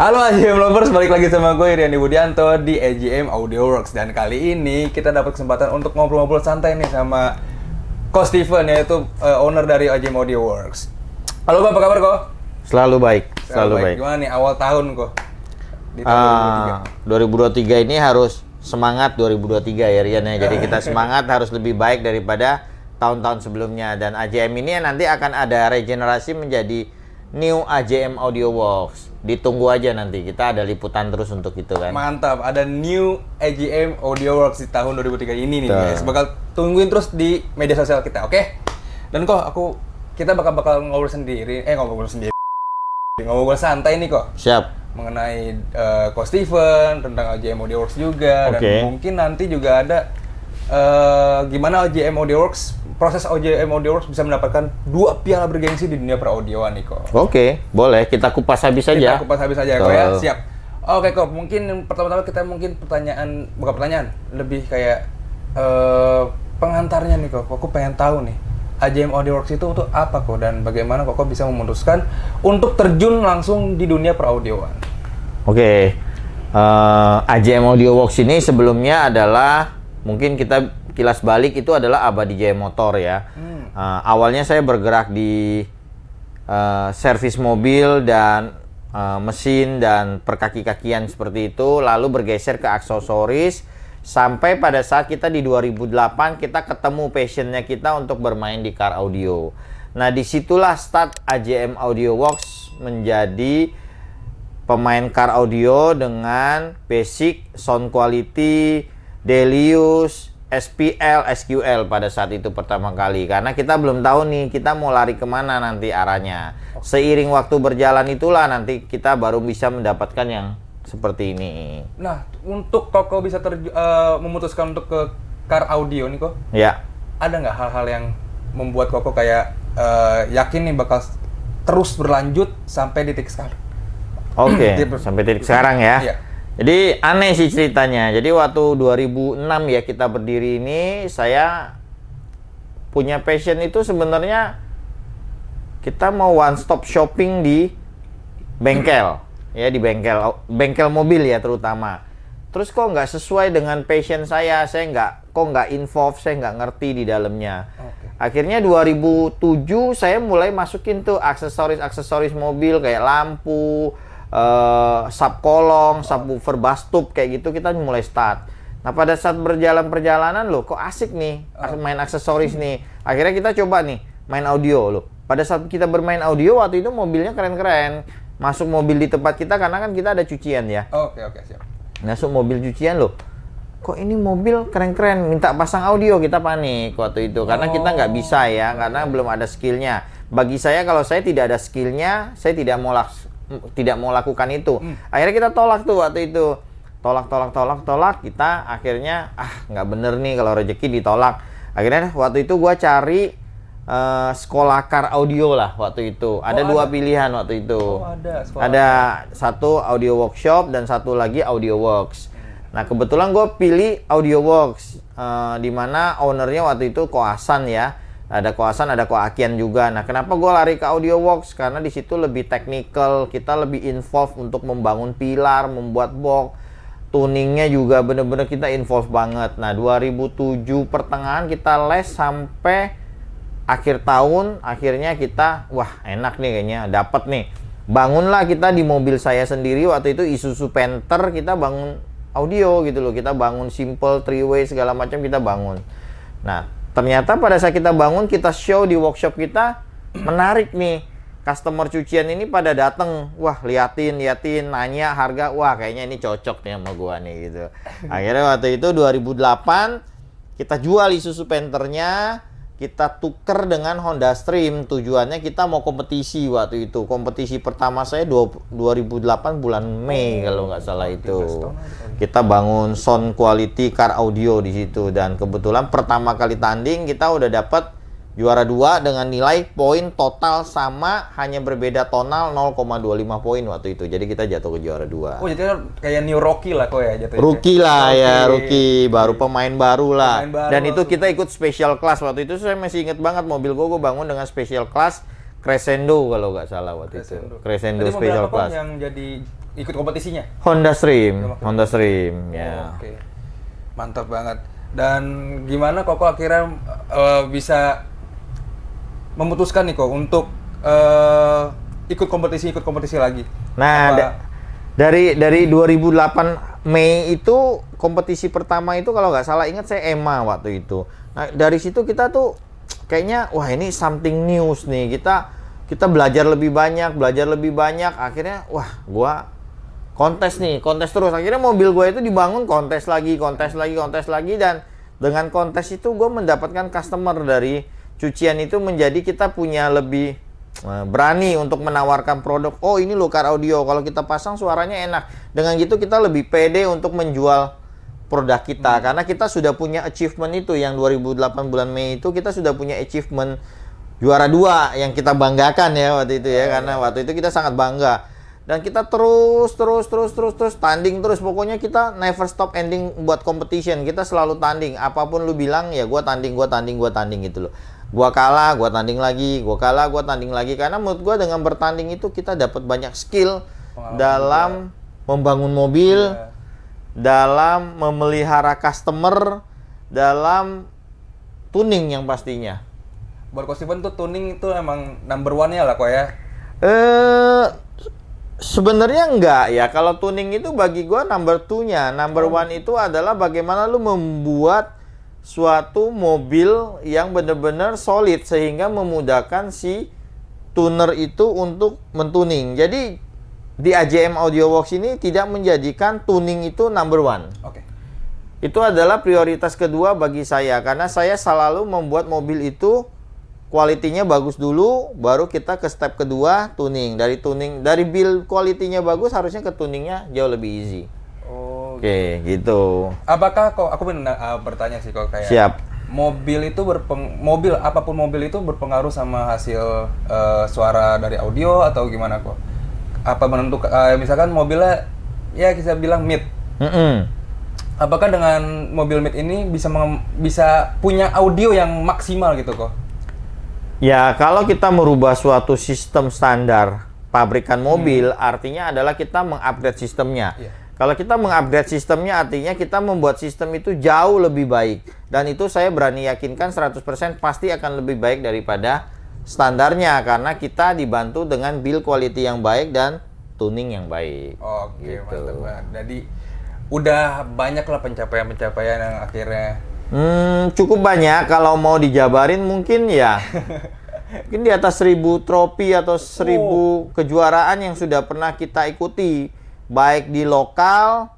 Halo AGM Lovers, balik lagi sama gue Irian Budianto di AGM Audio Works. Dan kali ini kita dapat kesempatan untuk ngobrol-ngobrol santai nih sama Ko Steven, yaitu owner dari AGM Audio Works. Halo Ko, apa kabar Ko? Selalu baik, selalu baik. Gimana nih awal tahun Ko? Di tahun 2023 ini harus semangat 2023 ya Rian ya. Jadi kita semangat harus lebih baik daripada tahun-tahun sebelumnya. Dan AGM ini nanti akan ada regenerasi menjadi New AGM Audio Works. Ditunggu aja nanti, kita ada liputan terus untuk itu kan. Mantap, ada New AGM Audio Works di tahun 2023 ini nih guys. Bakal tungguin terus di media sosial kita, oke? Dan kok kita bakal ngobrol sendiri, ngobrol santai nih kok. Siap. Mengenai Ko Steven, tentang AGM Audio Works juga. Dan mungkin nanti juga ada gimana AGM Audio Works, proses AGM Audio Works bisa mendapatkan 2 piala bergengsi di dunia per-audioan nih kok. Oke, boleh. Kita kupas habis saja. Kita kupas habis saja kok ya, siap. Oke kok, mungkin pertama-tama kita bukan pertanyaan, lebih kayak pengantarnya nih kok. Aku pengen tahu nih, AGM Audio Works itu untuk apa kok, dan bagaimana kok bisa memutuskan untuk terjun langsung di dunia per-audioan? Oke, AGM Audio Works ini sebelumnya adalah, mungkin kita kilas balik, itu adalah Abadi Jaya Motor ya. Awalnya saya bergerak di servis mobil dan mesin dan perkaki-kakian seperti itu, lalu bergeser ke aksesoris sampai pada saat kita di 2008 kita ketemu passionnya kita untuk bermain di car audio. Nah, disitulah start AGM Audio Works menjadi pemain car audio dengan basic sound quality, daily use, SPL, SQL pada saat itu pertama kali. Karena kita belum tahu nih kita mau lari kemana nanti arahnya. Seiring waktu berjalan itulah nanti kita baru bisa mendapatkan yang seperti ini. Nah, untuk Koko bisa memutuskan untuk ke car audio nih kok, ya, ada nggak hal-hal yang membuat Koko kayak yakin nih bakal terus berlanjut sampai titik sekarang? Oke, sampai titik sekarang ya. Iya. Jadi aneh sih ceritanya. Jadi waktu 2006 ya kita berdiri ini, saya punya passion itu sebenarnya kita mau one stop shopping di bengkel. Ya, di bengkel mobil ya terutama. Terus kok nggak sesuai dengan passion saya nggak involve, saya nggak ngerti di dalamnya. Akhirnya 2007 saya mulai masukin tuh aksesoris mobil kayak lampu, sub kolong, subwoofer, bass tube kayak gitu, kita mulai start. Nah, pada saat perjalanan loh, kok asik nih main aksesoris nih. Akhirnya kita coba nih main audio loh. Pada saat kita bermain audio waktu itu mobilnya keren-keren. Masuk mobil di tempat kita karena kan kita ada cucian ya. Oke, siap. Masuk mobil cucian loh. Kok ini mobil keren-keren, minta pasang audio, kita panik waktu itu karena kita nggak bisa ya, karena belum ada skillnya. Bagi saya, kalau saya tidak ada skillnya, saya tidak mau lakukan itu. Akhirnya kita tolak tuh waktu itu. Tolak. Kita akhirnya nggak bener nih kalau rezeki ditolak. Akhirnya waktu itu gua cari sekolah car audio lah waktu itu. Ada 2 pilihan waktu itu. Ada satu audio workshop dan satu lagi audio works. Nah, kebetulan gue pilih audio works, di mana ownernya waktu itu Ko Hasan ya. Ada Ko Hasan, ada Ko Akian juga. Nah, kenapa gue lari ke audio works? Karena di situ lebih technical, kita lebih involved untuk membangun pilar, membuat box, tuningnya juga bener-bener kita involved banget. Nah, 2007 pertengahan kita les sampai akhir tahun, akhirnya kita wah enak nih kayaknya, dapat nih. Bangunlah kita di mobil saya sendiri waktu itu Isuzu Panther, kita bangun audio gitu loh. Kita bangun simple, 3-way segala macam kita bangun. Nah, ternyata pada saat kita bangun, kita show di workshop kita, menarik nih. Customer cucian ini pada datang, wah liatin, nanya harga, wah kayaknya ini cocok nih sama gua nih gitu. Akhirnya waktu itu 2008 kita jual Isuzu Panther-nya, kita tuker dengan Honda Stream. Tujuannya kita mau kompetisi waktu itu. Kompetisi pertama saya 2008 bulan Mei kalau nggak salah itu. Kita bangun sound quality car audio di situ, dan kebetulan pertama kali tanding kita udah dapat juara 2 dengan nilai poin total sama, hanya berbeda tonal 0,25 poin waktu itu. Jadi kita jatuh ke juara 2. Oh, jadi kayak new rookie lah kok ya jatuhnya. Rookie lah ya, rookie, baru pemain baru lah. Dan itu kita ikut special class waktu itu. Saya masih inget banget mobil gue bangun dengan special class Crescendo kalau nggak salah waktu itu. Crescendo special class. Yang jadi ikut kompetisinya? Honda Stream, ya. Oke. Mantap banget. Dan gimana Koko akhirnya bisa memutuskan nih kok untuk ikut kompetisi lagi? Nah, dari 2008 Mei itu kompetisi pertama itu kalau nggak salah ingat saya EMA waktu itu. Nah, dari situ kita tuh kayaknya wah ini something news nih. Kita belajar lebih banyak, akhirnya wah gua kontes terus. Akhirnya mobil gua itu dibangun kontes lagi, dan dengan kontes itu gua mendapatkan customer dari cucian itu, menjadi kita punya lebih berani untuk menawarkan produk. Oh ini loh car audio, kalau kita pasang suaranya enak. Dengan gitu kita lebih pede untuk menjual produk kita, karena kita sudah punya achievement itu. Yang 2008 bulan Mei itu kita sudah punya achievement juara 2 yang kita banggakan ya waktu itu ya, karena waktu itu kita sangat bangga. Dan kita terus tanding terus, pokoknya kita never stop ending buat competition. Kita selalu tanding, apapun lu bilang ya gua tanding gitu loh. Gua kalah, gua tanding lagi, karena menurut gua dengan bertanding itu kita dapat banyak skill dalam membangun mobil, dalam memelihara customer, dalam tuning yang pastinya. Buat Ko Steven tuh tuning itu emang number one-nya lah kok ya? Sebenarnya enggak ya. Kalau tuning itu bagi gua number 2-nya. Number 1 itu adalah bagaimana lu membuat suatu mobil yang benar-benar solid sehingga memudahkan si tuner itu untuk mentuning. Jadi di AJM Audio Works ini tidak menjadikan tuning itu number 1. Oke. Itu adalah prioritas kedua bagi saya, karena saya selalu membuat mobil itu kualitinya bagus dulu, baru kita ke step kedua tuning. Dari build kualitinya bagus, harusnya ke tuningnya jauh lebih easy. Oke, gitu. Apakah kok aku bertanya sih kok kayak Siap. Apapun mobil itu berpengaruh sama hasil suara dari audio atau gimana kok? Apa menentukan misalkan mobilnya ya kita bilang mid. Apakah dengan mobil mid ini bisa punya audio yang maksimal gitu kok? Ya, kalau kita merubah suatu sistem standar pabrikan mobil, artinya adalah kita mengupgrade sistemnya. Kalau kita mengupgrade sistemnya, artinya kita membuat sistem itu jauh lebih baik. Dan itu saya berani yakinkan 100% pasti akan lebih baik daripada standarnya, karena kita dibantu dengan build quality yang baik dan tuning yang baik. Oke, gitu. Mantap banget. Jadi udah banyak lah pencapaian-pencapaian yang akhirnya cukup banyak. Kalau mau dijabarin mungkin ya mungkin di atas 1000 trofi atau 1000 kejuaraan yang sudah pernah kita ikuti, baik di lokal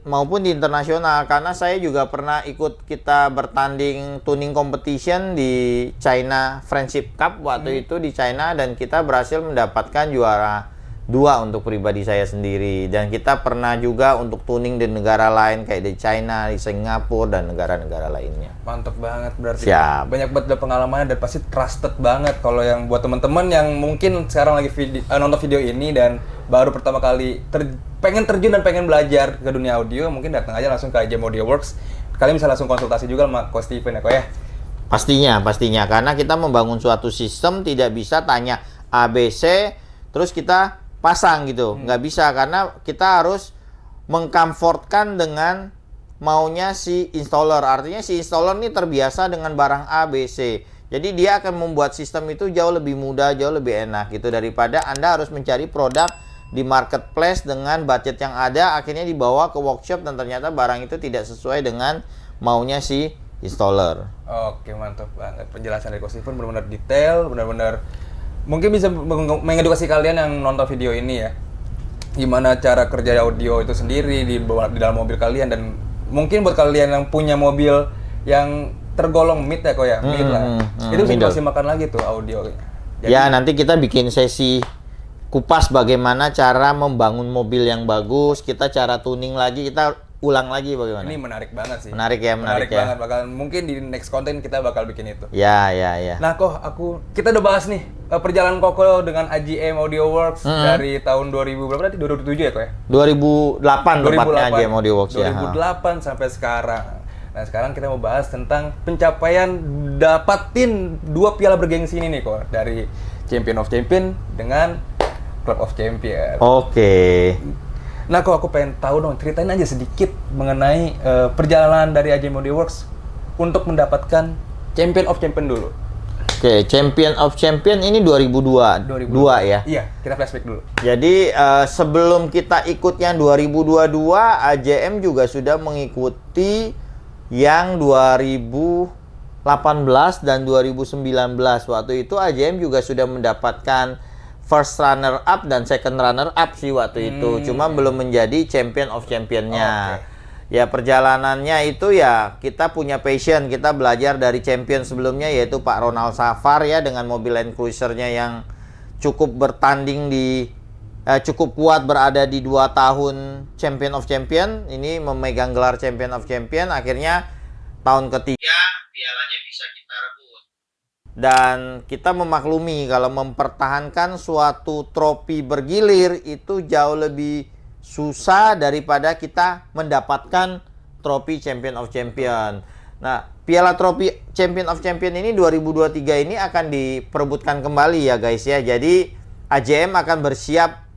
maupun di internasional. Karena saya juga pernah ikut kita bertanding tuning competition di China Friendship Cup waktu itu di China, dan kita berhasil mendapatkan juara 2 untuk pribadi saya sendiri. Dan kita pernah juga untuk tuning di negara lain kayak di China, di Singapura, dan negara-negara lainnya. Mantep banget berarti. Siap. Banyak banget pengalamannya dan pasti trusted banget. Kalau yang buat teman-teman yang mungkin sekarang lagi nonton video ini dan baru pertama kali pengen terjun dan pengen belajar ke dunia audio, mungkin datang aja langsung ke AJM Audio Works. Kalian bisa langsung konsultasi juga sama Ko Steven ya kok ya? Pastinya. Karena kita membangun suatu sistem tidak bisa tanya ABC terus kita pasang gitu. Nggak bisa, karena kita harus mengcomfortkan dengan maunya si installer. Artinya si installer ini terbiasa dengan barang A, B, C. Jadi dia akan membuat sistem itu jauh lebih mudah, jauh lebih enak gitu, daripada Anda harus mencari produk di marketplace dengan budget yang ada, akhirnya dibawa ke workshop dan ternyata barang itu tidak sesuai dengan maunya si installer. Oke, mantap banget. Penjelasan dari Ko Steven benar-benar detail, benar-benar mungkin bisa mengedukasi kalian yang nonton video ini ya, gimana cara kerja audio itu sendiri di dalam mobil kalian. Dan mungkin buat kalian yang punya mobil yang tergolong mid ya kok ya, mid lah, itu bisa dikasih makan lagi tuh audio. Jadi, ya nanti kita bikin sesi kupas bagaimana cara membangun mobil yang bagus, kita cara tuning lagi, kita ulang lagi bagaimana. Ini menarik banget sih. Menarik banget. Mungkin di next konten kita bakal bikin itu. Ya. Nah kok kita udah bahas nih perjalanan Koko dengan AJM Audio Works dari tahun 2000 berapa tadi? 2007 ya kok ya? 2008 tepatnya AJM Audio Works 2008 sampai sekarang. Nah sekarang kita mau bahas tentang pencapaian dapatin 2 piala bergengsi ini nih kok, dari Champion of Champion dengan Club of Champion. Oke. Nah, kok aku pengen tahu dong, ceritain aja sedikit mengenai perjalanan dari AJM Audio Works untuk mendapatkan Champion of Champion dulu. Oke, Champion of Champion ini 2002 ya. Iya, kita flashback dulu. Jadi sebelum kita ikut yang 2022, AJM juga sudah mengikuti yang 2018 dan 2019. Waktu itu AJM juga sudah mendapatkan first runner up dan second runner up sih waktu itu. Cuma belum menjadi Champion of Championnya. Ya perjalanannya itu ya kita punya passion, kita belajar dari champion sebelumnya yaitu Pak Ronald Safar ya dengan mobil Land Cruiser-nya yang cukup bertanding cukup kuat berada di 2 tahun Champion of Champion. Ini memegang gelar Champion of Champion, akhirnya tahun ketiga pialanya bisa kita rebut. Dan kita memaklumi kalau mempertahankan suatu trofi bergilir itu jauh lebih susah daripada kita mendapatkan trofi Champion of Champion. Nah, piala trofi Champion of Champion ini 2023 ini akan diperebutkan kembali ya guys ya. Jadi AJM akan bersiap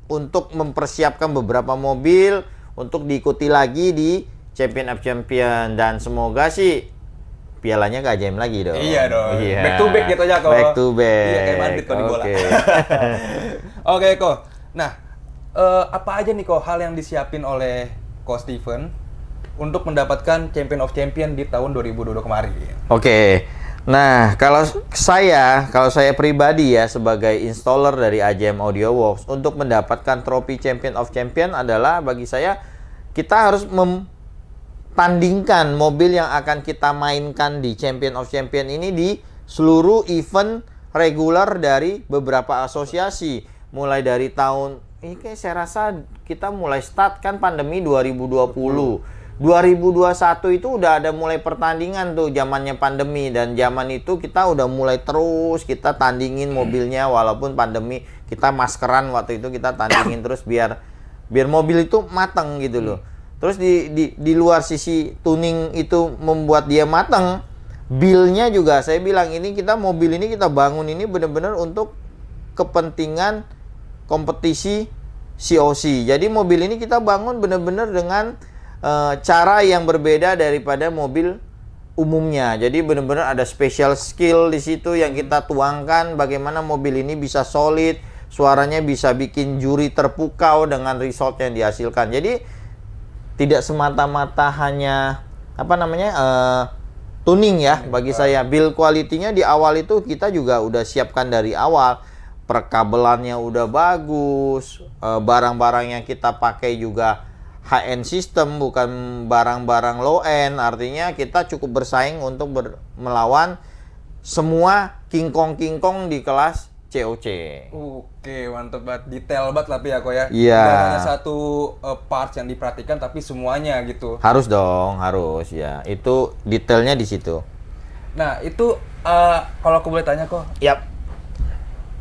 untuk mempersiapkan beberapa mobil untuk diikuti lagi di Champion of Champion, dan semoga sih pialanya ke AJM lagi dong. Iya dong. Iya. Back to back gitu aja kok. Back to back. Iya, kayak Madrid kok di bola. Oke kok. Nah, apa aja nih kok hal yang disiapin oleh Ko Steven untuk mendapatkan Champion of Champion di tahun 2022 kemarin? Oke. Nah, kalau saya pribadi ya sebagai installer dari AJM Audio Works, untuk mendapatkan trofi Champion of Champion adalah bagi saya kita harus tandingkan mobil yang akan kita mainkan di Champion of Champion ini di seluruh event reguler dari beberapa asosiasi. Mulai dari tahun ini kayak saya rasa kita mulai start kan pandemi 2020. 2021 itu udah ada mulai pertandingan tuh zamannya pandemi, dan zaman itu kita udah mulai terus kita tandingin mobilnya walaupun pandemi, kita maskeran waktu itu kita tandingin terus biar mobil itu mateng gitu loh. Terus di luar sisi tuning itu membuat dia mateng, build-nya juga saya bilang ini mobil ini kita bangun ini benar-benar untuk kepentingan kompetisi COC. Jadi mobil ini kita bangun benar-benar dengan cara yang berbeda daripada mobil umumnya. Jadi benar-benar ada special skill di situ yang kita tuangkan bagaimana mobil ini bisa solid, suaranya bisa bikin juri terpukau dengan result yang dihasilkan. Jadi tidak semata-mata hanya tuning ya bagi saya. Build quality-nya di awal itu kita juga udah siapkan dari awal. Perkabelannya udah bagus, barang-barang yang kita pakai juga high-end system, bukan barang-barang low-end. Artinya kita cukup bersaing untuk melawan semua King Kong di kelas COC. Oke, mantep banget. Detail banget tapi ya kok ya. Iya. Bukan hanya satu parts yang diperhatikan tapi semuanya gitu. Harus dong, harus ya. Itu detailnya di situ. Nah, itu kalau aku boleh tanya kok. Yap.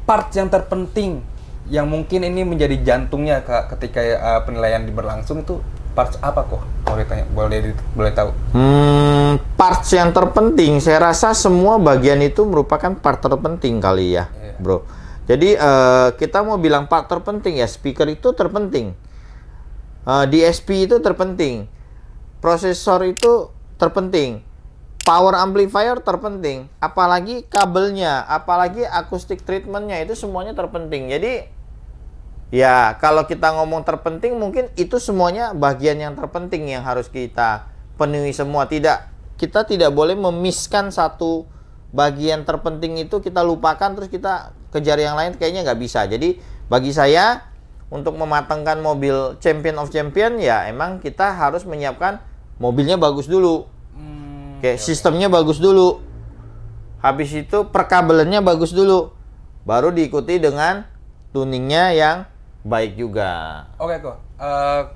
Parts yang terpenting yang mungkin ini menjadi jantungnya ketika penilaian berlangsung itu parts apa kok? Boleh tahu? Parts yang terpenting, saya rasa semua bagian itu merupakan part terpenting kali ya, bro. Jadi kita mau bilang part terpenting ya, speaker itu terpenting, DSP itu terpenting, prosesor itu terpenting, power amplifier terpenting, apalagi kabelnya, apalagi acoustic treatmentnya, itu semuanya terpenting. Jadi ya kalau kita ngomong terpenting mungkin itu semuanya bagian yang terpenting yang harus kita penuhi semua. Kita tidak boleh memiskan satu bagian terpenting itu kita lupakan terus kita kejar yang lain, kayaknya nggak bisa. Jadi bagi saya untuk mematangkan mobil Champion of Champion ya emang kita harus menyiapkan mobilnya bagus dulu. Kayak sistemnya bagus dulu, habis itu perkabelannya bagus dulu, baru diikuti dengan tuningnya yang baik juga. Oke kok,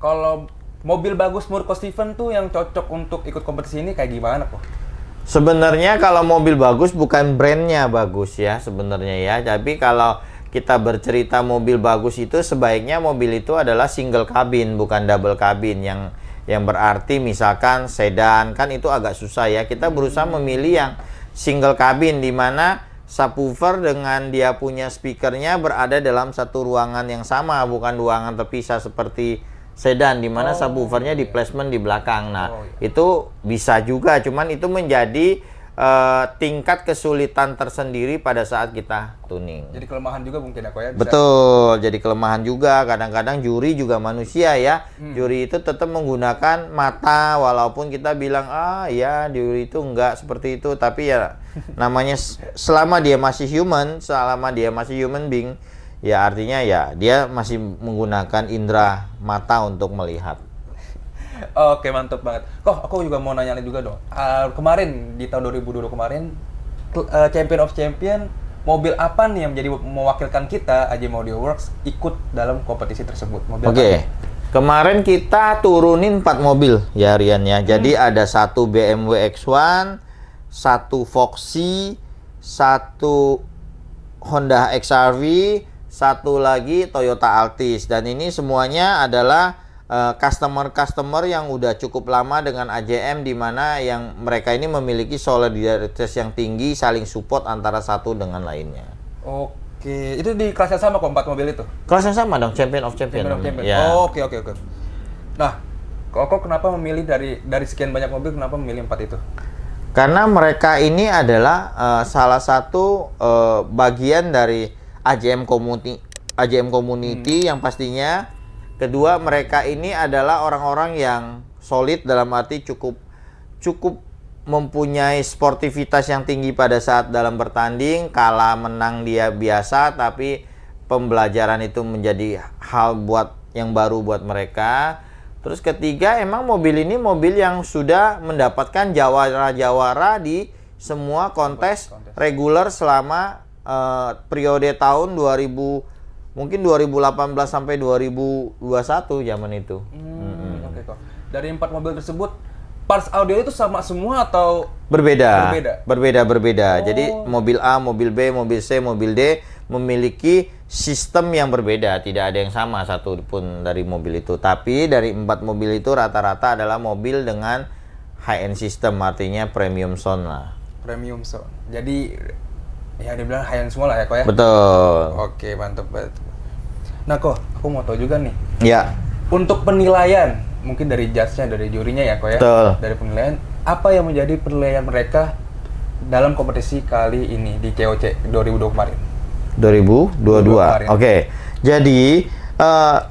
kalau mobil bagus menurut Ko Steven tuh yang cocok untuk ikut kompetisi ini kayak gimana kok? Sebenarnya kalau mobil bagus bukan brandnya bagus ya sebenarnya ya, tapi kalau kita bercerita mobil bagus itu sebaiknya mobil itu adalah single cabin bukan double cabin, yang berarti misalkan sedan kan itu agak susah ya. Kita berusaha memilih yang single cabin di mana subwoofer dengan dia punya speakernya berada dalam satu ruangan yang sama, bukan ruangan terpisah seperti sedan di mana subwoofernya di placement di belakang. Nah, itu bisa juga, cuman itu menjadi tingkat kesulitan tersendiri pada saat kita tuning. Jadi kelemahan juga mungkin aku ya. Betul, jadi kelemahan juga. Kadang-kadang juri juga manusia ya. Juri itu tetap menggunakan mata, walaupun kita bilang ya juri itu enggak seperti itu, tapi ya namanya selama dia masih human being, ya artinya ya dia masih menggunakan indera mata untuk melihat. Oke, mantap banget. Kok aku juga mau nanya juga dong. Kemarin di tahun 2020 kemarin Champion of Champion, mobil apa nih yang menjadi mewakilkan kita AJM Audio Works ikut dalam kompetisi tersebut? Oke. Kemarin kita turunin 4 mobil ya Rian ya. Jadi ada satu BMW X1, satu Foxy, satu Honda HR-V, satu lagi Toyota Altis, dan ini semuanya adalah customer yang udah cukup lama dengan AJM, di mana yang mereka ini memiliki solidaritas yang tinggi, saling support antara satu dengan lainnya. Oke, itu di kelas yang sama kok 4 mobil itu? Kelas yang sama dong, Champion of Champion. Ya. Oke. Nah, kok kenapa memilih dari sekian banyak mobil, kenapa memilih 4 itu? Karena mereka ini adalah salah satu bagian dari AJM community yang pastinya. Kedua, mereka ini adalah orang-orang yang solid, dalam arti cukup mempunyai sportivitas yang tinggi pada saat dalam bertanding. Kalah menang dia biasa, tapi pembelajaran itu menjadi hal yang baru buat mereka. Terus ketiga, emang mobil ini mobil yang sudah mendapatkan jawara di semua kontes reguler selama periode tahun 2018 sampai 2021 zaman itu. Oke kok. Dari 4 mobil tersebut, parts audio itu sama semua atau berbeda? Berbeda. Jadi mobil A, mobil B, mobil C, mobil D memiliki sistem yang berbeda. Tidak ada yang sama satu pun dari mobil itu. Tapi dari 4 mobil itu rata-rata adalah mobil dengan high-end system, artinya premium sound lah. Premium sound. Jadi ya dibilang high-end semua lah ya kok ya? Betul. Oke, mantap banget. Nah kok, aku mau tahu juga nih. Ya. Untuk penilaian, mungkin dari judge-nya, dari jurinya ya kok ya? Betul. Dari penilaian, apa yang menjadi penilaian mereka dalam kompetisi kali ini di COC 2020 kemarin? 2022. Oke. Jadi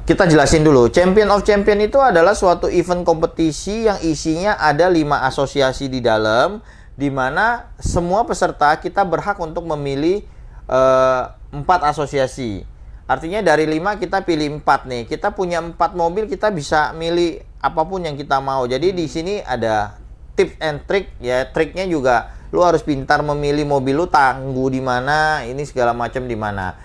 kita jelasin dulu. Champion of Champion itu adalah suatu event kompetisi yang isinya ada 5 asosiasi di dalam, di mana semua peserta kita berhak untuk memilih 4 asosiasi. Artinya dari 5 kita pilih 4 nih. Kita punya 4 mobil, kita bisa milih apapun yang kita mau. Jadi di sini ada tips and trick ya. Triknya juga lu harus pintar memilih mobil lu tangguh di mana, ini segala macam di mana.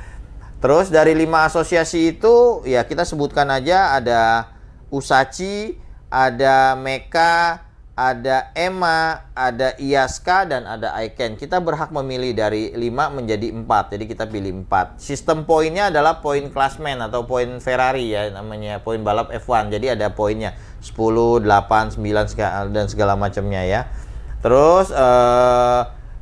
Terus dari 5 asosiasi itu ya kita sebutkan aja, ada Usachi, ada Meka, ada EMA, ada IASKA, dan ada Aiken. Kita berhak memilih dari 5 menjadi 4. Jadi kita pilih 4. Sistem poinnya adalah poin klasmen atau poin Ferrari ya, namanya poin balap F1. Jadi ada poinnya 10, 8, 9 dan segala macamnya ya. Terus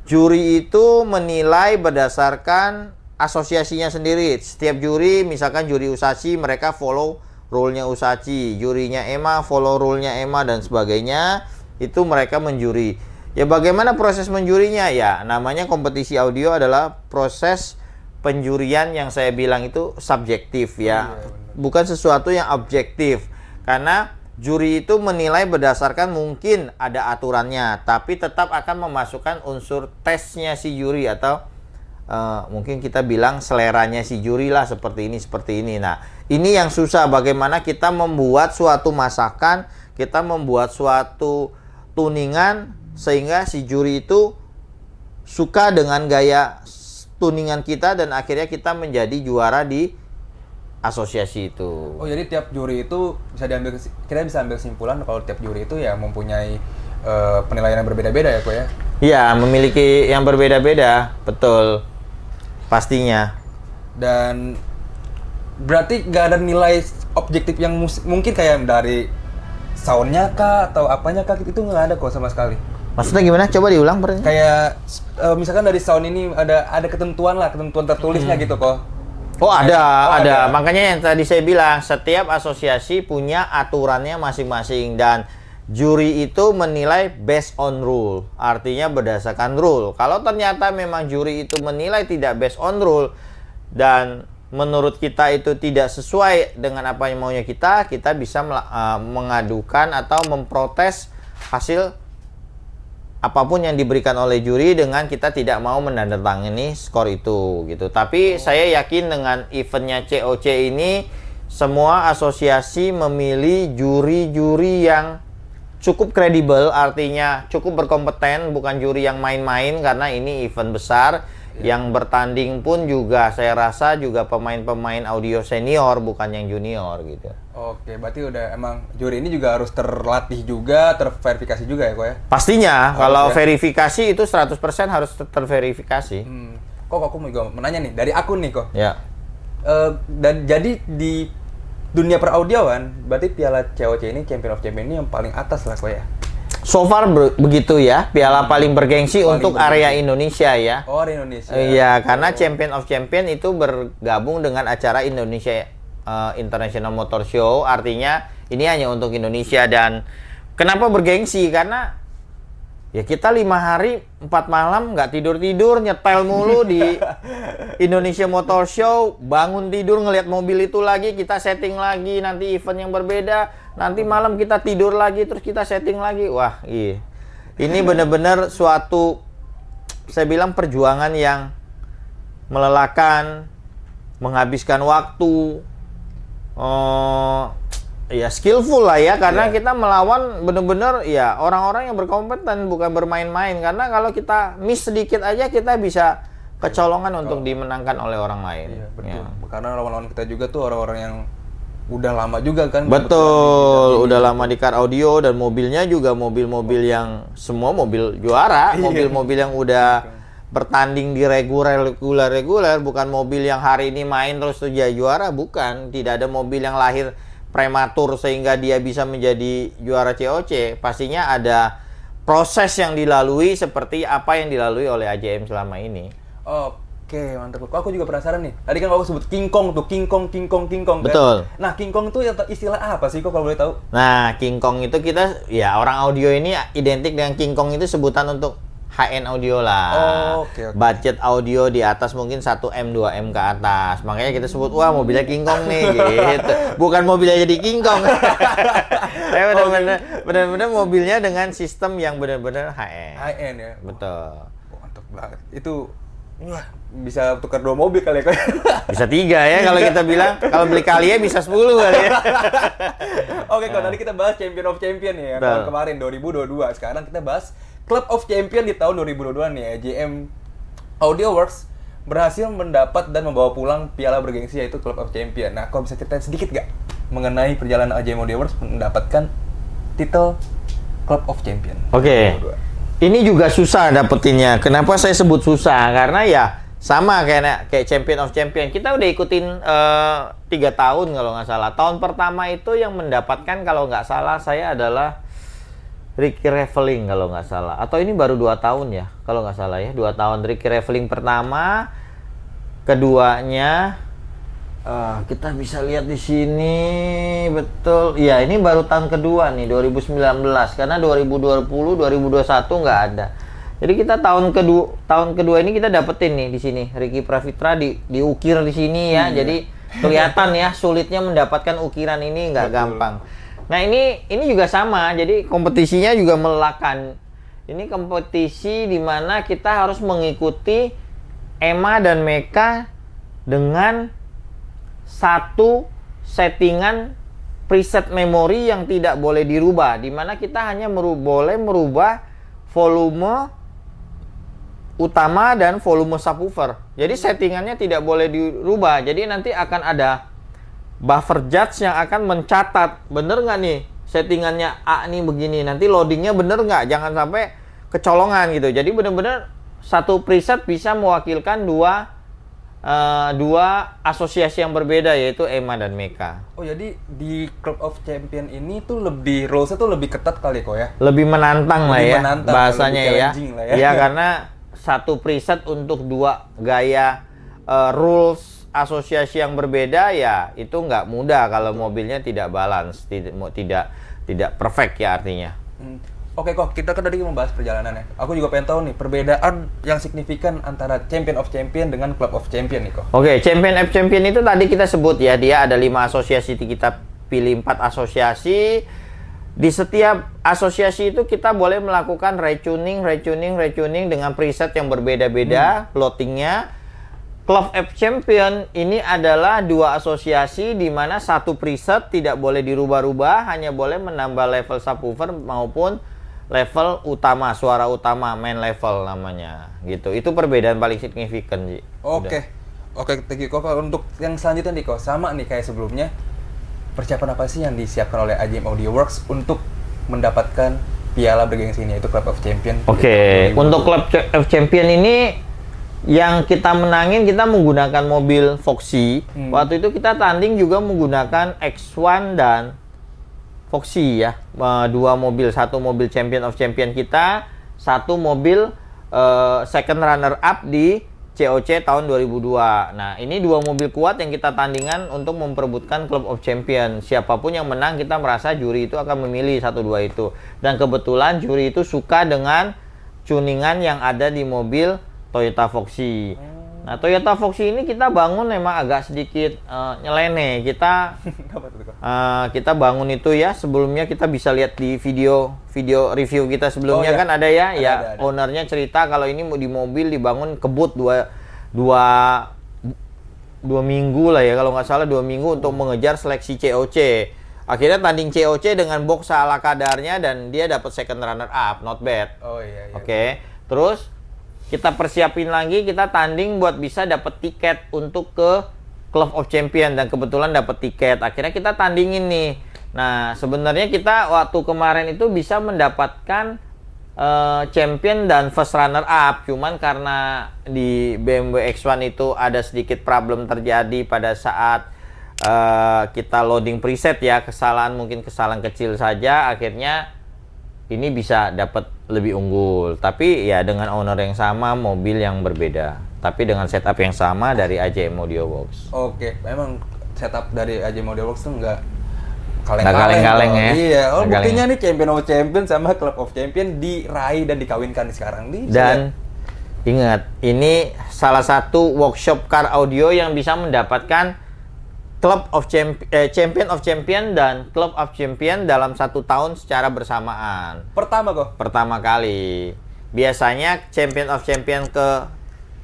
juri itu menilai berdasarkan asosiasinya sendiri. Setiap juri, misalkan juri Usachi, mereka follow rule-nya Usachi. Jurinya EMA follow rule-nya EMA dan sebagainya. Itu mereka menjuri. Ya bagaimana proses menjurinya? Ya namanya kompetisi audio adalah proses penjurian yang saya bilang itu subjektif ya. Bukan sesuatu yang objektif. Karena juri itu menilai berdasarkan mungkin ada aturannya, tapi tetap akan memasukkan unsur tesnya si juri atau mungkin kita bilang seleranya si juri lah, seperti ini. Nah, ini yang susah, bagaimana kita membuat suatu masakan, kita membuat suatu tuningan sehingga si juri itu suka dengan gaya tuningan kita dan akhirnya kita menjadi juara di asosiasi itu. Oh, jadi tiap juri itu kita bisa ambil kesimpulan kalau tiap juri itu ya mempunyai penilaian yang berbeda-beda ya kok ya? Iya, memiliki yang berbeda-beda, betul. Pastinya. Dan berarti nggak ada nilai objektif yang mungkin kayak dari soundnya kah atau apanya kah, itu nggak ada kok sama sekali. Maksudnya gimana? Coba diulang pertanyaan. Kayak misalkan dari sound ini ada ketentuan lah, ketentuan tertulisnya gitu kok. Oh ada, Oh, ada. Makanya yang tadi saya bilang, setiap asosiasi punya aturannya masing-masing dan juri itu menilai based on rule, artinya berdasarkan rule. Kalau ternyata memang juri itu menilai tidak based on rule dan menurut kita itu tidak sesuai dengan apa yang maunya kita bisa mengadukan atau memprotes hasil apapun yang diberikan oleh juri dengan kita tidak mau menandatangani skor itu gitu. Tapi saya yakin dengan eventnya COC ini semua asosiasi memilih juri-juri yang cukup kredibel, artinya cukup berkompeten, bukan juri yang main-main karena ini event besar. Yang bertanding pun juga saya rasa juga pemain-pemain audio senior bukan yang junior gitu. Oke, berarti udah emang juri ini juga harus terlatih juga, terverifikasi juga ya kok ya? Pastinya, kalau ya. verifikasi itu 100% harus terverifikasi. Kok aku juga menanya nih, dari akun nih kok. Ya. Dan jadi di dunia peraudioan, berarti piala COC ini Champion of Champion ini yang paling atas lah kok ya? So far begitu ya, piala paling bergengsi untuk area Indonesia ya. Oh, area Indonesia. Iya, karena Champion of Champion itu bergabung dengan acara Indonesia International Motor Show, artinya ini hanya untuk Indonesia. Dan kenapa bergengsi? Karena ya kita 5 hari 4 malam nggak tidur-tidur, nyetel mulu di Indonesia Motor Show, bangun tidur ngelihat mobil itu lagi, kita setting lagi, nanti event yang berbeda, nanti malam kita tidur lagi, terus kita setting lagi. Wah, iya. Ini benar-benar suatu, saya bilang perjuangan yang melelahkan, menghabiskan waktu, ya skillful lah ya, karena kita melawan benar-benar ya orang-orang yang berkompeten, bukan bermain-main. Karena kalau kita miss sedikit aja kita bisa kecolongan untuk dimenangkan oleh orang lain. Iya, betul. Ya. Karena lawan-lawan kita juga tuh orang-orang yang udah lama juga kan. Betul, udah lama di car audio dan mobilnya juga mobil-mobil yang semua mobil juara, mobil-mobil yang udah bertanding di reguler, bukan mobil yang hari ini main terus tuh jadi juara, bukan. Tidak ada mobil yang lahir prematur sehingga dia bisa menjadi juara COC. Pastinya ada proses yang dilalui seperti apa yang dilalui oleh AJM selama ini. Oke, mantap. Kok aku juga penasaran nih. Tadi kan aku sebut King Kong tuh, King Kong. Betul. Kan? Nah, King Kong itu istilah apa sih kok kalau boleh tahu? Nah, King Kong itu kita, ya orang audio ini identik dengan King Kong itu sebutan untuk high-end audio lah. Oke. Budget audio di atas mungkin 1M, 2M ke atas. Makanya kita sebut, wah mobilnya King Kong nih, gitu. Bukan mobilnya jadi King Kong. Tapi benar-benar mobilnya dengan sistem yang benar-benar high-end. High-end ya? Betul. Mantap banget. Itu bisa tukar 2 mobil kali ya? Bisa 3 ya kalau kita bilang. Kalau beli kali ya bisa 10 kali ya. Oke, kalau tadi kita bahas Champion of Champion ya, tahun kemarin 2022. Sekarang kita bahas Club of Champion di tahun 2022 nih. AJM Audio Works berhasil mendapat dan membawa pulang piala bergengsi yaitu Club of Champion. Nah, kau bisa ceritain sedikit gak mengenai perjalanan AJM Audio Works mendapatkan titel Club of Champion? Oke. Ini juga susah dapetinnya. Kenapa saya sebut susah? Karena ya sama kayak Champion of Champion. Kita udah ikutin 3 tahun kalau nggak salah. Tahun pertama itu yang mendapatkan kalau nggak salah saya adalah Ricky Reveling kalau nggak salah. Atau ini baru 2 tahun ya kalau nggak salah ya. 2 tahun Ricky Reveling pertama. Keduanya kita bisa lihat di sini, betul. Iya, ini baru tahun kedua nih, 2019. Karena 2020, 2021 nggak ada. Jadi kita tahun kedua ini kita dapetin nih di sini. Ricky Pravitra diukir di sini ya. Jadi kelihatan ya sulitnya mendapatkan ukiran ini nggak gampang. Nah ini juga sama. Jadi kompetisinya juga melelahkan. Ini kompetisi di mana kita harus mengikuti EMA dan MEKA dengan satu settingan preset memori yang tidak boleh dirubah, di mana kita hanya boleh merubah volume utama dan volume subwoofer. Jadi settingannya tidak boleh dirubah. Jadi nanti akan ada buffer judge yang akan mencatat bener nggak nih settingannya A nih begini, nanti loadingnya bener nggak, jangan sampai kecolongan gitu. Jadi bener-bener satu preset bisa mewakilkan 2 dua asosiasi yang berbeda, yaitu EMA dan MECA. Oh, jadi di Club of Champion ini tuh lebih rules-nya tuh lebih ketat kali kok ya? Lebih menantang lah Lebih ya, menantang, bahasanya lebih ya. challenging lah ya. Iya, karena satu preset untuk dua gaya rules asosiasi yang berbeda, ya itu nggak mudah kalau mobilnya tidak balance, tidak perfect ya artinya. Oke kok, kita kan tadi membahas perjalanan ya. Aku juga pengen tahu nih perbedaan yang signifikan antara Champion of Champion dengan Club of Champion nih kok. Oke, Champion of Champion itu tadi kita sebut ya, dia ada 5 asosiasi, kita pilih 4 asosiasi. Di setiap asosiasi itu kita boleh melakukan retuning dengan preset yang berbeda-beda, plottingnya. Club of Champion ini adalah 2 asosiasi di mana satu preset tidak boleh dirubah-rubah, hanya boleh menambah level subwoofer maupun level utama, suara utama, main level namanya, gitu. Itu perbedaan paling signifikan, Ji. Oke, thank you kok. Untuk yang selanjutnya nih kok, sama nih kayak sebelumnya. Persiapan apa sih yang disiapkan oleh AJM Audio Works untuk mendapatkan piala bergengsi ini, yaitu Club of Champion? Oke, untuk Club of Champion ini yang kita menangin, kita menggunakan mobil Foxy. Waktu itu kita tanding juga menggunakan X1 dan Foxy ya, 2 mobil, satu mobil Champion of Champion kita, satu mobil second runner up di COC tahun 2002. Nah, ini 2 mobil kuat yang kita tandingan untuk memperebutkan Club of Champion. Siapapun yang menang, kita merasa juri itu akan memilih 1-2 itu. Dan kebetulan juri itu suka dengan tuningan yang ada di mobil Toyota Foxy. Nah, Toyota Foxy ini kita bangun memang agak sedikit nyeleneh. Kita bangun itu ya, sebelumnya kita bisa lihat di video review kita sebelumnya. Kan ada ya, ada. Ownernya cerita kalau ini di mobil dibangun kebut dua minggu lah ya, kalau nggak salah 2 minggu untuk mengejar seleksi COC. Akhirnya tanding COC dengan box ala kadarnya dan dia dapat second runner up, not bad. Oke. Terus kita persiapin lagi, kita tanding buat bisa dapat tiket untuk ke Club of Champion, dan kebetulan dapat tiket. Akhirnya kita tandingin nih. Nah, sebenarnya kita waktu kemarin itu bisa mendapatkan champion dan first runner up, cuman karena di BMW X1 itu ada sedikit problem terjadi pada saat kita loading preset ya, mungkin kesalahan kecil saja, akhirnya ini bisa dapat lebih unggul. Tapi ya dengan owner yang sama, mobil yang berbeda, tapi dengan setup yang sama dari AJM Audio Works. Oke, memang setup dari AJM Audio Works tuh nggak kaleng-kaleng ya. Iya, buktinya nih Champion of Champion sama Club of Champion diraih dan dikawinkan sekarang nih. Dan ingat, ini salah satu workshop car audio yang bisa mendapatkan Champion of Champion dan Club of Champion dalam 1 tahun secara bersamaan. Pertama kali. Biasanya Champion of Champion ke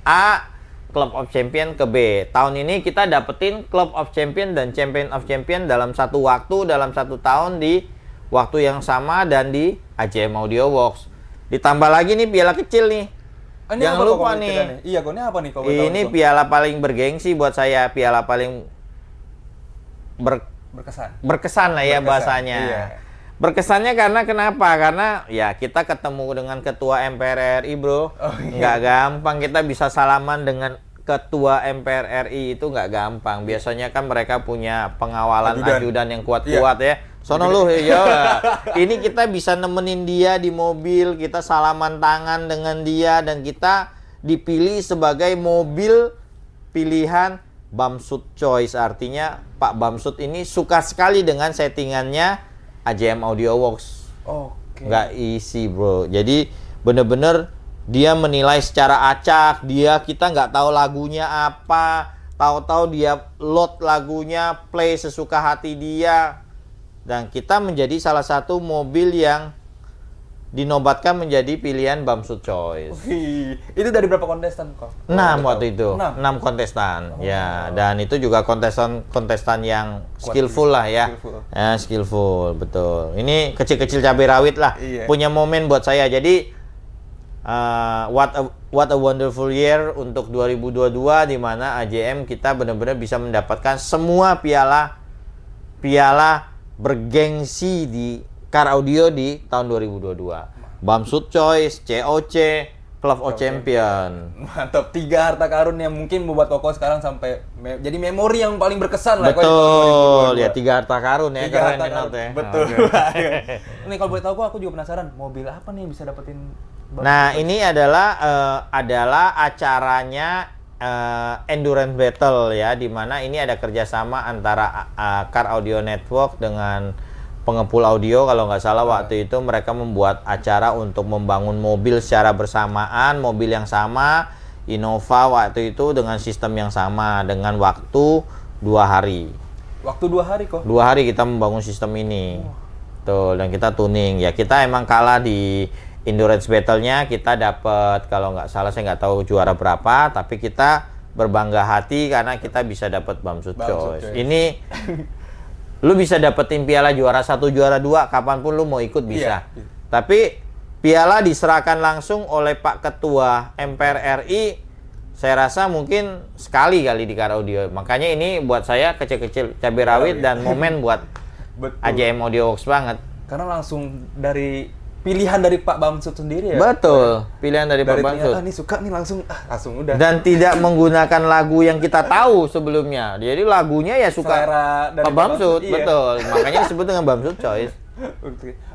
A, Club of Champion ke B. Tahun ini kita dapetin Club of Champion dan Champion of Champion dalam 1 waktu, dalam 1 tahun di waktu yang sama dan di AJM Audio Works. Ditambah lagi nih piala kecil nih. Jangan lupa nih. Iya, ini apa nih? Ini piala paling bergengsi buat saya, piala paling berkesan lah ya bahasanya. Iya. Berkesannya karena kenapa? Karena ya kita ketemu dengan ketua MPR RI, bro. Nggak gampang kita bisa salaman dengan ketua MPR RI, itu nggak gampang. Biasanya kan mereka punya pengawalan ajudan yang kuat-kuat ya. Sono lu ya. Ini kita bisa nemenin dia di mobil, kita salaman tangan dengan dia, dan kita dipilih sebagai mobil pilihan Bamsud Choice. Artinya Pak Bamsud ini suka sekali dengan settingannya AJM Audio Works. Nggak isi, bro. Jadi bener-bener dia menilai secara acak. Kita nggak tahu lagunya apa, tahu-tahu dia load lagunya, play sesuka hati dia. Dan kita menjadi salah satu mobil yang dinobatkan menjadi pilihan Bamsud Choice. Itu dari berapa kontestan kok? 6 waktu itu. 6 kontestan. Ya, dan itu juga kontestan yang skillful lah ya. Skillful, betul. Ini kecil-kecil cabai rawit lah. Punya momen buat saya. Jadi what a wonderful year untuk 2022, di mana AJM kita benar-benar bisa mendapatkan semua piala bergengsi di car audio di tahun 2022. Bamsud Choice, COC, Club of Champion. Mantap, 3 harta karun yang mungkin membuat Koko sekarang sampai jadi memori yang paling berkesan lah. Betul, ya 3 harta karun ya, 3 keren harta nih, karun. Nat, ya. Betul. Oke. Nih kalau boleh tahu aku juga penasaran, mobil apa nih yang bisa dapetin Bang Nah, Sultan? ini adalah acaranya Endurance Battle ya, di mana ini ada kerjasama antara Car Audio Network dengan Pengepul Audio. Kalau nggak salah waktu itu mereka membuat acara untuk membangun mobil secara bersamaan, mobil yang sama, Innova waktu itu dengan sistem yang sama, dengan waktu 2 hari. Waktu 2 hari kok. 2 hari kita membangun sistem ini. Tuh, dan kita tuning. Ya, kita emang kalah di Endurance Battle-nya, kita dapat, kalau nggak salah saya nggak tahu juara berapa, tapi kita berbangga hati karena kita bisa dapat Bamsud Choice. Ini lu bisa dapetin piala juara 1, juara 2 kapanpun lu mau ikut bisa. Iya. Tapi piala diserahkan langsung oleh Pak Ketua MPR RI. Saya rasa mungkin sekali kali di Car Audio. Makanya ini buat saya kecil-kecil cabai rawit dan momen buat Betul. AJM Audio Works banget. Karena langsung dari pilihan dari Pak Bamsud sendiri ya. Betul, pilihan dari Pak Bamsud. Nih suka nih langsung udah. Dan tidak menggunakan lagu yang kita tahu sebelumnya. Jadi lagunya ya suka Selera dari Pak Bamsud, iya. betul. Makanya disebut dengan Bamsud Choice.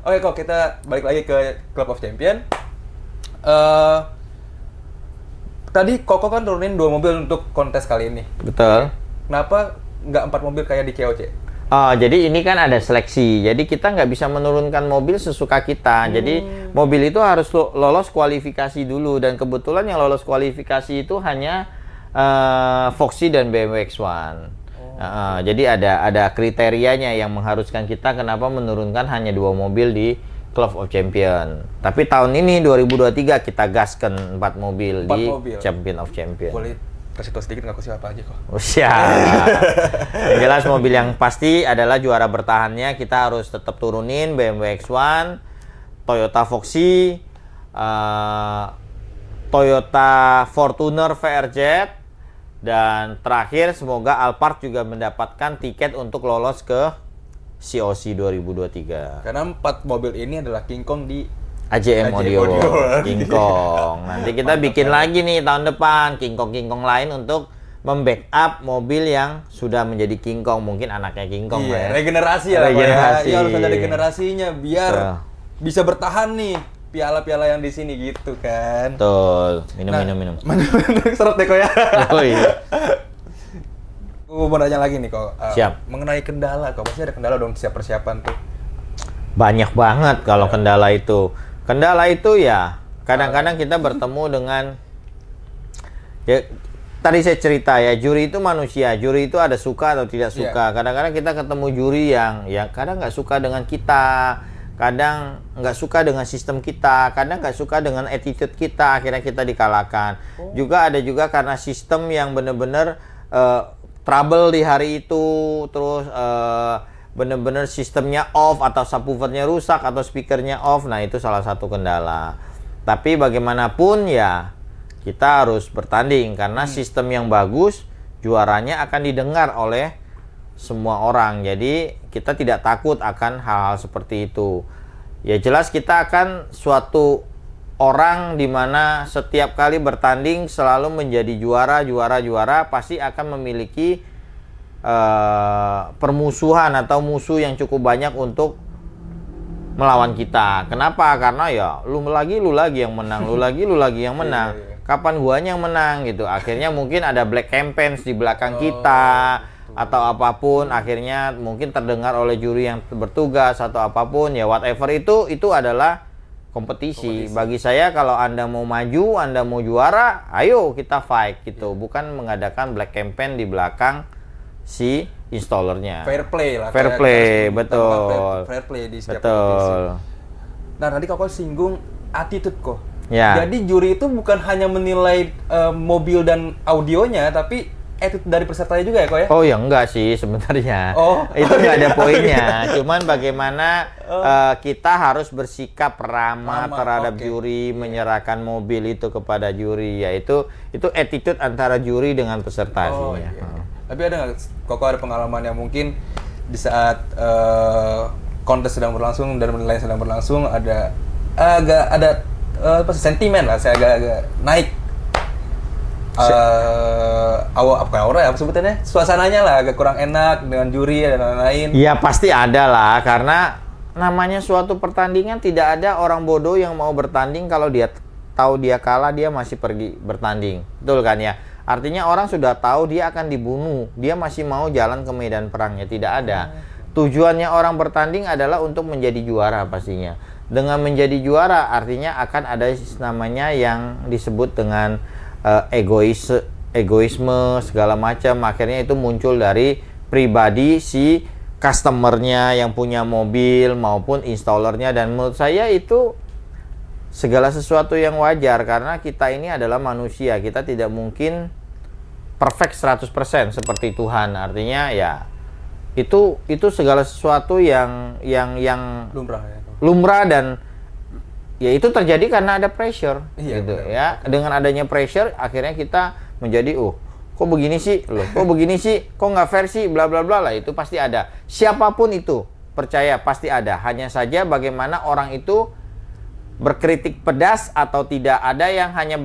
Oke, kok kita balik lagi ke Club of Champion. Tadi Koko kan turunin 2 mobil untuk kontes kali ini. Betul. Kenapa nggak 4 mobil kayak di KOC? Oh, jadi ini kan ada seleksi. Jadi kita nggak bisa menurunkan mobil sesuka kita. Jadi mobil itu harus lolos kualifikasi dulu. Dan kebetulan yang lolos kualifikasi itu hanya Foxy dan BMW X1. Jadi ada kriterianya yang mengharuskan kita kenapa menurunkan hanya 2 mobil di Club of Champion. Tapi tahun ini 2023 kita gaskan 4 mobil 4 di mobil. Champion of Champion. Boleh kasih tau sedikit nggak aku siapa aja kok? Oh, siap. Yang jelas mobil yang pasti adalah juara bertahannya kita harus tetap turunin BMW X1, Toyota Foxy, Toyota Fortuner VRZ, dan terakhir semoga Alphard juga mendapatkan tiket untuk lolos ke COC 2023. Karena 4 mobil ini adalah King Kong di AJM Audio Works, King Kong. Nanti kita bikin lagi nih tahun depan King Kong lain untuk membackup mobil yang sudah menjadi King Kong, mungkin anaknya King Kong iya, ya. regenerasi ya, Regenerasi. Iya, harus ada regenerasinya biar bisa bertahan nih piala-piala yang di sini gitu kan. Betul. Minum. Seret deh kok ya. Oh iya. Aku mau nanya lagi nih kok. Siap. Mengenai kendala kok, pasti ada kendala dong siap persiapan tuh. Banyak banget kalau kendala itu. Kendala itu ya kadang-kadang kita bertemu dengan ya tadi saya cerita ya, juri itu manusia. Juri itu ada suka atau tidak suka. Kadang-kadang kita ketemu juri yang ya kadang nggak suka dengan kita, kadang nggak suka dengan sistem kita, kadang nggak suka dengan attitude kita, akhirnya kita dikalahkan. Juga ada juga karena sistem yang benar-benar trouble di hari itu, terus bener-bener sistemnya off atau subwoofernya rusak atau speakernya off. Nah, itu salah satu kendala. Tapi bagaimanapun ya kita harus bertanding karena sistem yang bagus juaranya akan didengar oleh semua orang. Jadi kita tidak takut akan hal-hal seperti itu. Ya jelas kita akan suatu orang di mana setiap kali bertanding selalu menjadi juara pasti akan memiliki permusuhan atau musuh yang cukup banyak untuk melawan kita. Kenapa? Karena ya lu lagi yang menang, lu lagi yang menang. Kapan guanya yang menang gitu. Akhirnya mungkin ada black campaigns di belakang kita atau apapun, akhirnya mungkin terdengar oleh juri yang bertugas atau apapun ya, whatever itu adalah kompetisi. Bagi saya kalau Anda mau maju, Anda mau juara, ayo kita fight gitu. Bukan mengadakan black campaign di belakang si installernya. Fair play lah. Fair play, betul. Fair play di setiap betul. kompetisi. Nah, tadi kok singgung attitude kok. Ya. Jadi juri itu bukan hanya menilai mobil dan audionya, tapi attitude dari pesertanya juga ya kok ya? Oh ya enggak sih sebenarnya. Oh. Itu enggak ada poinnya. Cuman bagaimana kita harus bersikap ramah terhadap juri, menyerahkan mobil itu kepada juri, yaitu itu attitude antara juri dengan peserta sih. Iya. Tapi ada nggak, Koko ada pengalaman yang mungkin di saat kontes sedang berlangsung dan penilaian sedang berlangsung ada sentimen lah, saya agak naik. Bukan aura ya, apa sebutannya? Suasananya lah agak kurang enak dengan juri dan lain-lain. Ya pasti ada lah, karena namanya suatu pertandingan tidak ada orang bodoh yang mau bertanding kalau dia tahu dia kalah dia masih pergi bertanding. Betul kan ya? Artinya orang sudah tahu dia akan dibunuh, dia masih mau jalan ke medan perangnya, tidak ada. Tujuannya orang bertanding adalah untuk menjadi juara pastinya. Dengan menjadi juara artinya akan ada namanya yang disebut dengan egoisme segala macam. Akhirnya itu muncul dari pribadi si customernya yang punya mobil maupun installernya, dan menurut saya itu segala sesuatu yang wajar karena kita ini adalah manusia, kita tidak mungkin perfect 100% seperti Tuhan. Artinya ya itu segala sesuatu yang lumrah dan ya itu terjadi karena ada pressure, gitu ya. Dengan adanya pressure akhirnya kita menjadi kok begini sih, kok begini sih, kok nggak fair sih, bla bla bla lah. Itu pasti ada, siapapun itu, percaya pasti ada. Hanya saja bagaimana orang itu berkritik pedas atau tidak. Ada yang hanya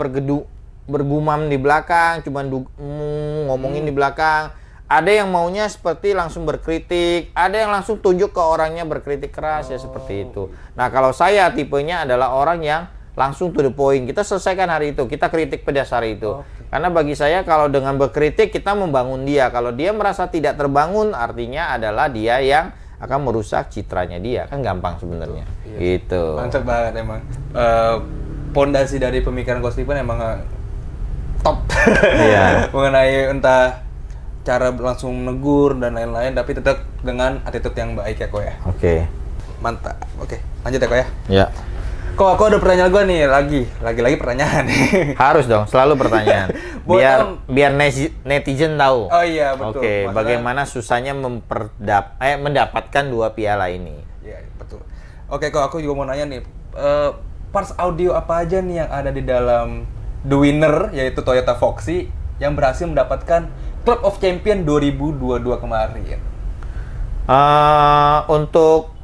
bergumam di belakang, cuman ngomongin di belakang. Ada yang maunya seperti langsung berkritik, ada yang langsung tunjuk ke orangnya berkritik keras, ya seperti itu. Nah, kalau saya tipenya adalah orang yang langsung to the point. Kita selesaikan hari itu, kita kritik pedas hari itu. Karena bagi saya kalau dengan berkritik kita membangun dia. Kalau dia merasa tidak terbangun, artinya adalah dia yang akan merusak citranya dia. Kan gampang sebenarnya. Gitu. Mantap banget emang. Pondasi dari pemikiran Coach Steven emang top. Iya. Mengenai entah cara langsung negur dan lain-lain, tapi tetap dengan attitude yang baik ya Ko ya. Oke. Mantap. Oke, lanjut ya Ko ya. Ya. Kok aku ada pertanyaan gue nih lagi pertanyaan. Harus dong, selalu pertanyaan. biar netizen tahu. Oh iya betul. Oke, bagaimana susahnya mendapatkan 2 piala ini? Iya betul. Oke, kok aku juga mau nanya nih, parts audio apa aja nih yang ada di dalam The Winner, yaitu Toyota Foxy yang berhasil mendapatkan Club of Champion 2022 kemarin? Untuk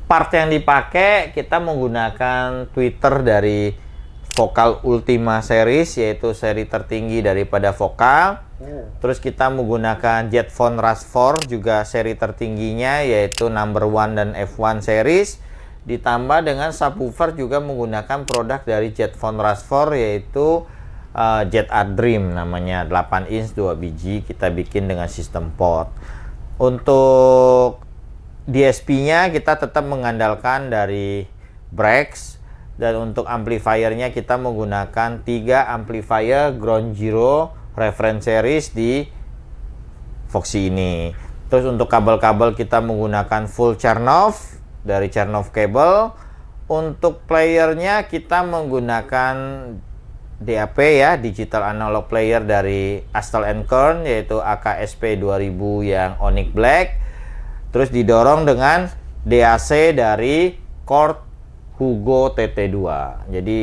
part yang dipakai, kita menggunakan Twitter dari Vokal Ultima Series, yaitu seri tertinggi daripada Vokal. Terus kita menggunakan Jetphone Rush 4, juga seri tertingginya, yaitu number 1 dan F1 series. Ditambah dengan subwoofer juga menggunakan produk dari Jetphone Rush 4, yaitu Jet Art Dream namanya, 8 inch 2 biji, kita bikin dengan sistem pod. Untuk DSP-nya kita tetap mengandalkan dari Brex, dan untuk amplifiernya kita menggunakan 3 amplifier Ground Zero reference series di Foxy ini. Terus untuk kabel-kabel kita menggunakan full Chernoff dari Chernoff Cable. Untuk playernya kita menggunakan DAP ya, digital analog player dari Astel & Kern, yaitu AKSP 2000 yang Onyx Black. Terus didorong dengan DAC dari Chord Hugo TT2. Jadi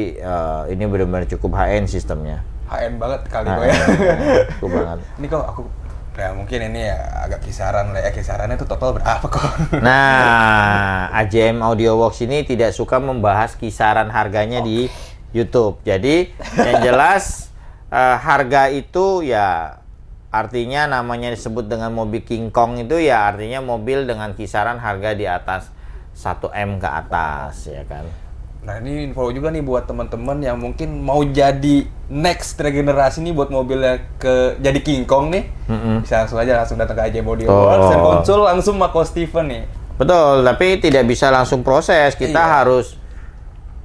ini benar-benar cukup high-end sistemnya. High-end banget kali gue ya. Cukup banget. Ini kok aku mungkin ini ya agak kisaran lah ya. Kisarannya itu total berapa kok? Nah, AJM Audio Works ini tidak suka membahas kisaran harganya di YouTube. Jadi yang jelas harga itu ya artinya namanya disebut dengan mobil King Kong itu ya artinya mobil dengan kisaran harga di atas 1M ke atas ya kan. Nah ini info juga nih buat teman-teman yang mungkin mau jadi next regenerasi nih buat mobilnya jadi King Kong nih. Bisa langsung datang ke AJM Audio Works dan konsul langsung sama Coach Steven nih. Betul, tapi tidak bisa langsung proses. Kita harus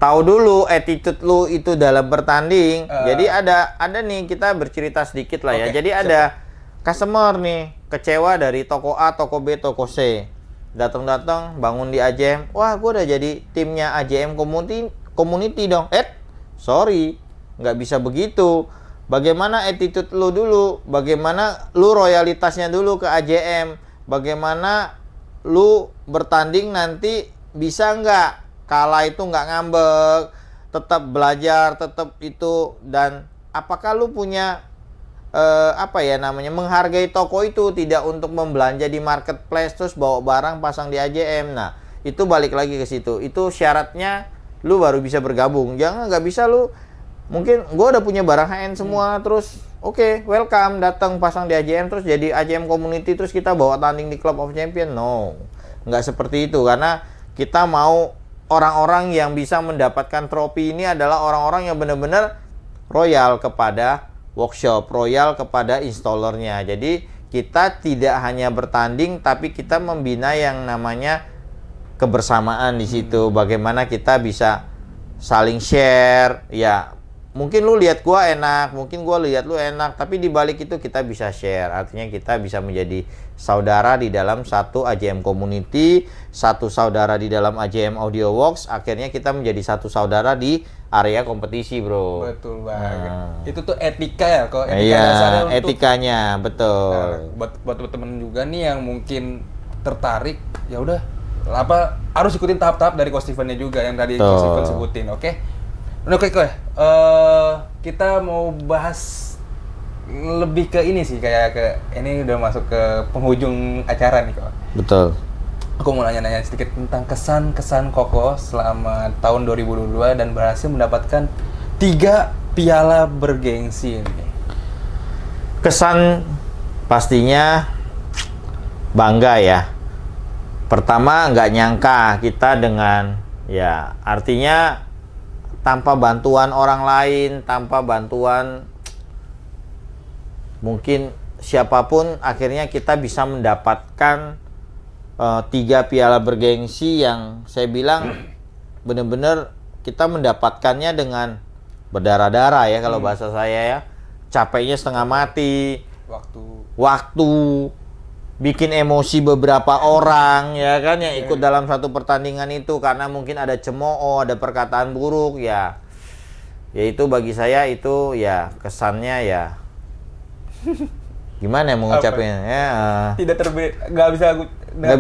tahu dulu attitude lu itu dalam bertanding. Jadi ada nih, kita bercerita sedikit lah ya. Jadi ada customer nih kecewa dari toko A, toko B, toko C. Datang bangun di AJM. Wah, gue udah jadi timnya AJM community dong. Sorry, nggak bisa begitu. Bagaimana attitude lu dulu? Bagaimana lu royalitasnya dulu ke AJM? Bagaimana lu bertanding nanti bisa nggak? Kalah itu nggak ngambek, tetap belajar, tetap itu. Dan apakah lu punya menghargai toko itu, tidak untuk membelanja di marketplace terus bawa barang pasang di AJM. Nah, itu balik lagi ke situ. Itu syaratnya lu baru bisa bergabung. Jangan nggak bisa lu, mungkin gua udah punya barang high-end semua, terus oke, welcome, datang pasang di AJM, terus jadi AJM community, terus kita bawa tanding di Club of Champion. No, nggak seperti itu, karena kita mau orang-orang yang bisa mendapatkan trofi ini adalah orang-orang yang benar-benar royal kepada workshop, royal kepada installernya. Jadi kita tidak hanya bertanding, tapi kita membina yang namanya kebersamaan di situ. Bagaimana kita bisa saling share. Ya, mungkin lu lihat gua enak, mungkin gua lihat lu enak, tapi di balik itu kita bisa share. Artinya kita bisa menjadi saudara di dalam satu AJM community, satu saudara di dalam AJM Audio Works. Akhirnya kita menjadi satu saudara di area kompetisi, bro. Betul banget. Itu tuh etika ya, kok. Etika Iya, dasarnya untuk etikanya, betul. buat teman-teman juga nih yang mungkin tertarik, ya udah apa harus ikutin tahap-tahap dari Coach Steven-nya juga yang tadi Coach Steven sebutin, oke? Oke, kita mau bahas lebih ke ini sih, kayak ke ini udah masuk ke penghujung acara nih, kok. Betul. Aku mau nanya-nanya sedikit tentang kesan-kesan Koko selama tahun 2022 dan berhasil mendapatkan 3 piala bergengsi ini. Kesan pastinya bangga ya. Pertama, nggak nyangka kita dengan, ya artinya tanpa bantuan orang lain, tanpa bantuan mungkin siapapun, akhirnya kita bisa mendapatkan 3 piala bergengsi yang saya bilang benar-benar kita mendapatkannya dengan berdarah-darah ya, kalau bahasa saya ya. Capeknya setengah mati, waktu bikin emosi beberapa orang ya kan yang ikut dalam satu pertandingan itu, karena mungkin ada cemooh, ada perkataan buruk ya. Ya itu bagi saya itu ya kesannya ya gimana ya mengucapnya ya, nggak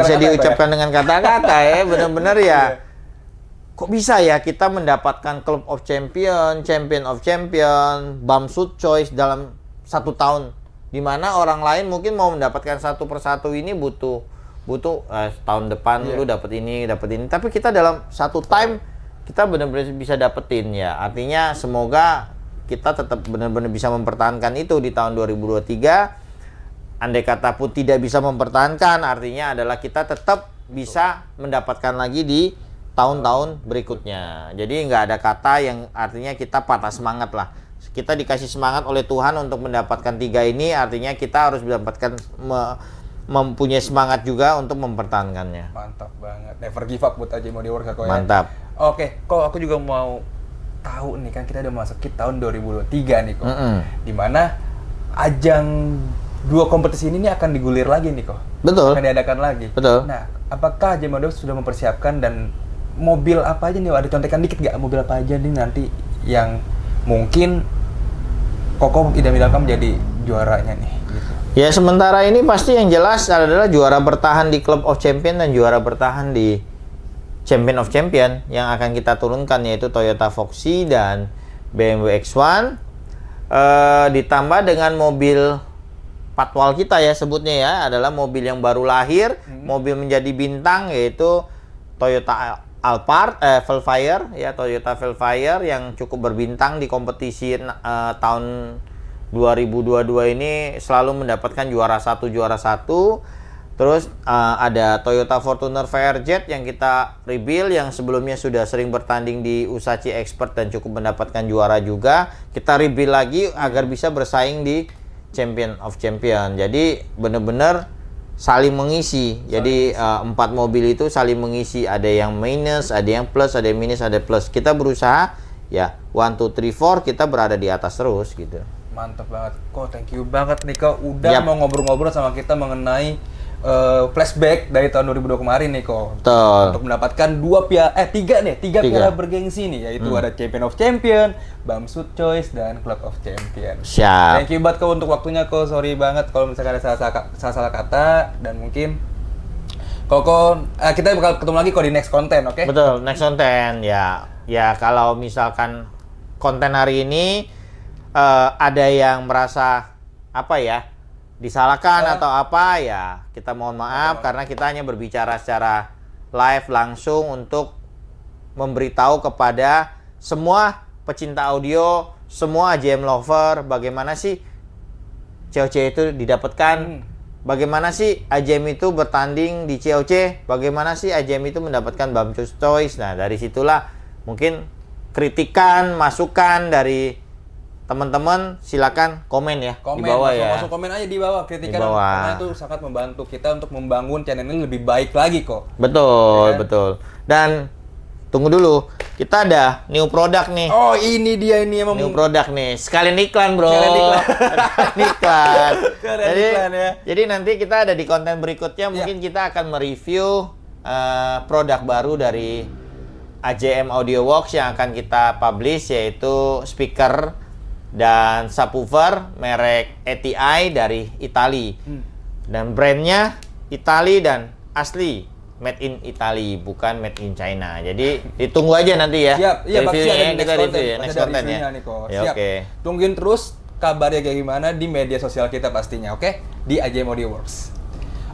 bisa diucapkan dengan kata-kata ya. Benar-benar ya, kok bisa ya kita mendapatkan Club of Champion, Champion of Champion, Bamsud Choice dalam 1 tahun, dimana orang lain mungkin mau mendapatkan satu persatu ini butuh tahun depan lu dapat ini, tapi kita dalam 1 time kita benar-benar bisa dapetin ya. Artinya semoga kita tetap benar-benar bisa mempertahankan itu di tahun 2023. Andai kata pun tidak bisa mempertahankan, artinya adalah kita tetap bisa mendapatkan lagi di tahun-tahun berikutnya. Jadi nggak ada kata yang artinya kita patah semangat lah. Kita dikasih semangat oleh Tuhan untuk mendapatkan 3 ini, artinya kita harus mendapatkan mempunyai semangat juga untuk mempertahankannya. Mantap banget. Never give up buat AJM Audio Works, kok ya. Mantap. Oke, kok aku juga mau tahu nih, kan kita udah masuk ke tahun 2023 nih, kok. Dimana ajang 2 kompetisi ini akan digulir lagi nih, kok. Betul. Akan diadakan lagi. Betul. Nah, apakah AJM Audio Works sudah mempersiapkan dan mobil apa aja nih? Ada contekan dikit nggak mobil apa aja nih nanti yang mungkin Koko idam-idamkan menjadi juaranya nih? Gitu. Ya sementara ini pasti yang jelas adalah juara bertahan di Club of Champion dan juara bertahan di Champion of Champion yang akan kita turunkan, yaitu Toyota Foxy dan BMW X1, ditambah dengan mobil patwal kita ya sebutnya ya, adalah mobil yang baru lahir, mobil menjadi bintang, yaitu Toyota Velfire ya, Toyota Velfire yang cukup berbintang di kompetisi tahun 2022 ini, selalu mendapatkan juara 1. Terus ada Toyota Fortuner VRZ yang kita rebuild, yang sebelumnya sudah sering bertanding di USACI Expert dan cukup mendapatkan juara juga. Kita rebuild lagi agar bisa bersaing di Champion of Champion. Jadi benar-benar saling mengisi. Jadi 4 mobil itu saling mengisi. Ada yang minus, ada yang plus, ada yang minus, ada plus. Kita berusaha ya 1, 2, 3, 4 kita berada di atas terus gitu. Mantap banget. Kok thank you banget nih, kok udah mau ngobrol-ngobrol sama kita mengenai flashback dari tahun 2002 kemarin nih, kok. Betul. Untuk mendapatkan 3 piala bergengsi nih, yaitu ada Champion of Champion, Bamsud Choice, dan Club of Champion. Siap. Thank you banget, kok, untuk waktunya, kok. Sorry banget kalau misalkan ada salah kata, dan mungkin Koko, kita bakal ketemu lagi kok di next konten, oke? Betul, next konten ya. Ya kalau misalkan konten hari ini ada yang merasa apa ya, disalahkan atau apa ya, kita mohon maaf karena kita hanya berbicara secara live langsung untuk memberitahu kepada semua pecinta audio, semua AJM lover, bagaimana sih COC itu didapatkan, bagaimana sih AJM itu bertanding di COC, bagaimana sih AJM itu mendapatkan Bamcus Choice. Nah, dari situlah mungkin kritikan, masukan dari teman-teman, silakan komen ya di bawah ya. Langsung komen aja di bawah kritikan, Di bawah. karena itu sangat membantu kita untuk membangun channel ini lebih baik lagi kok. Betul, Ya kan? betul. Dan tunggu dulu, kita ada new product nih. Oh, ini dia ini emang New product nih. Sekalian iklan, bro. Sekalian iklan. Iklan. Sekalian iklan, ya. Jadi nanti kita ada di konten berikutnya, mungkin kita akan mereview produk baru dari AJM Audio Works yang akan kita publish, yaitu speaker dan subwoofer merek ATI dari Itali. Dan brandnya Itali dan asli made in Italy, bukan made in China. Jadi ditunggu aja nanti ya. Siap, iya pasti reviewnya ada ya, di kita next review content. ya, Pasti next ada content ya. reviewnya nih kok. Ya, Siap. oke. Tungguin terus kabarnya kayak gimana di media sosial kita pastinya, oke? Di AJM Audio Works.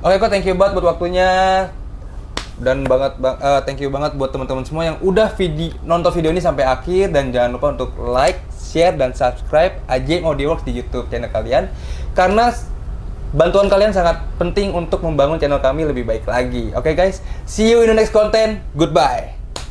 Oke kok, thank you banget buat waktunya. Dan thank you banget buat teman-teman semua yang udah nonton video ini sampai akhir, dan jangan lupa untuk like, share, dan subscribe AJM Audio Works di YouTube channel kalian, karena bantuan kalian sangat penting untuk membangun channel kami lebih baik lagi. Oke guys, see you in the next content. Goodbye.